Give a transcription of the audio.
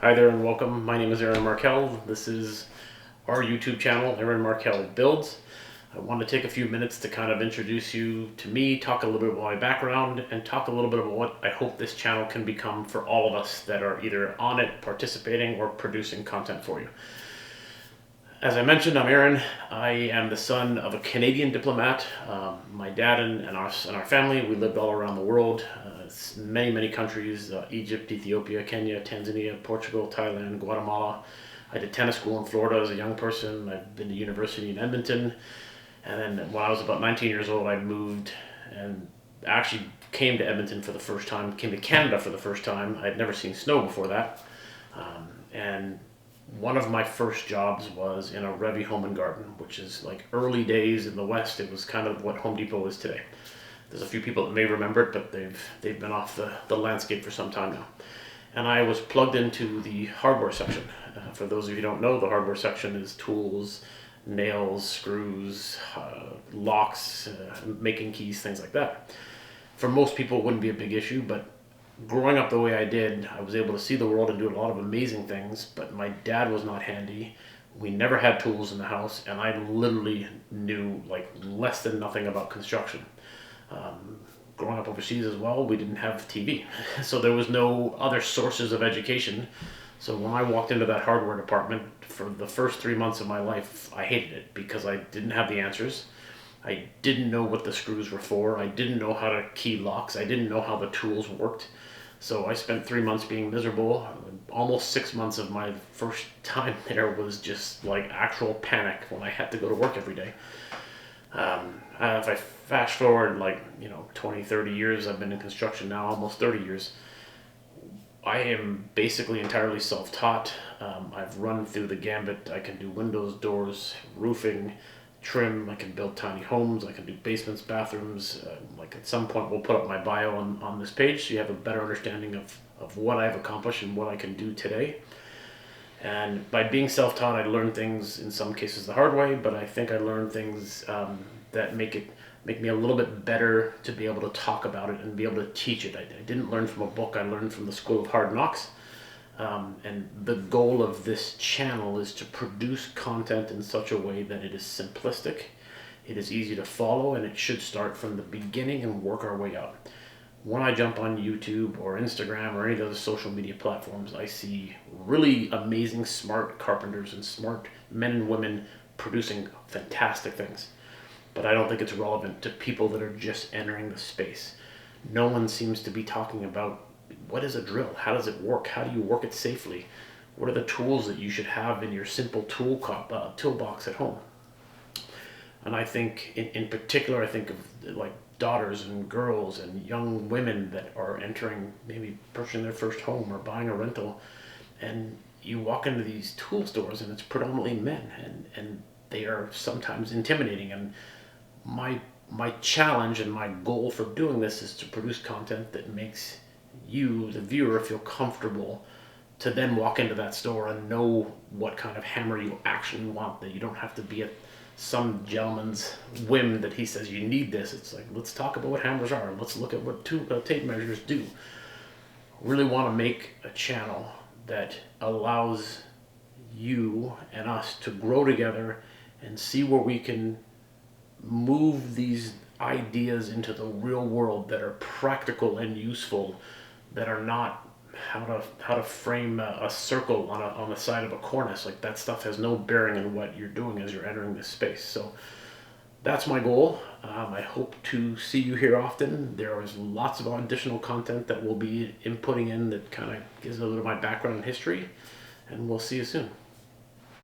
Hi there and welcome. My name is Aaron Markel. This is our YouTube channel, Aaron Markel Builds. I want to take a few minutes to kind of introduce you to me, talk a little bit about my background, and talk a little bit about what I hope this channel can become for all of us that are either on it, participating, or producing content for you. As I mentioned, I'm Aaron. I am the son of a Canadian diplomat. My dad and our family, we lived all around the world, many countries, Egypt, Ethiopia, Kenya, Tanzania, Portugal, Thailand, Guatemala. I did tennis school in Florida as a young person. I've been to university in Edmonton. And then when I was about 19 years old, I moved and actually came to Edmonton for the first time, came to Canada for the first time. I had never seen snow before that. And one of my first jobs was in a Revy Home and Garden, which is like early days in the West. It was kind of what Home Depot is today. There's a few people that may remember it, but they've been off the landscape for some time now. And I was plugged into the hardware section. For those of you who don't know, the hardware section is tools, nails, screws, locks, making keys, things like that. For most people, it wouldn't be a big issue, but growing up the way I did, I was able to see the world and do a lot of amazing things, but my dad was not handy. We never had tools in the house, and I literally knew like less than nothing about construction. Growing up overseas as well, we didn't have TV, so there was no other sources of education. So when I walked into that hardware department, for the first 3 months of my life, I hated it because I didn't have the answers. I didn't know what the screws were for. I didn't know how to key locks. I didn't know how the tools worked. So I spent 3 months being miserable. Almost 6 months of my first time there was just like actual panic when I had to go to work every day. If I fast forward 20, 30 years, I've been in construction now, almost 30 years. I am basically entirely self-taught. I've run through the gambit. I can do windows, doors, roofing, trim. I can build tiny homes. I can do basements, bathrooms. Like at some point we'll put up my bio on this page so you have a better understanding of what I've accomplished and what I can do today. And by being self-taught, I learned things in some cases the hard way, but I think I learned things that make me a little bit better to be able to talk about it and be able to teach it. I didn't learn from a book. I learned from the School of Hard Knocks. And the goal of this channel is to produce content in such a way that it is simplistic, it is easy to follow, and it should start from the beginning and work our way up. When I jump on YouTube or Instagram or any of the other social media platforms, I see really amazing, smart carpenters and smart men and women producing fantastic things. But I don't think it's relevant to people that are just entering the space. No one seems to be talking about what is a drill? How does it work? How do you work it safely? What are the tools that you should have in your simple toolbox at home? And I think, in particular, I think of like daughters and girls and young women that are entering, maybe purchasing their first home or buying a rental, and you walk into these tool stores and it's predominantly men, and they are sometimes intimidating. And my challenge and my goal for doing this is to produce content that makes you, the viewer, feel comfortable to then walk into that store and know what kind of hammer you actually want, that you don't have to be at some gentleman's whim that he says you need this. It's like, let's talk about what hammers are. Let's look at what tape measures do. Really want to make a channel that allows you and us to grow together and see where we can move these ideas into the real world that are practical and useful, that are not how to frame a circle on the side of a cornice. Like, that stuff has no bearing on what you're doing as you're entering this space. So that's my goal. I hope to see you here often. There is lots of additional content that we'll be inputting in that kind of gives a little of my background and history, and we'll see you soon.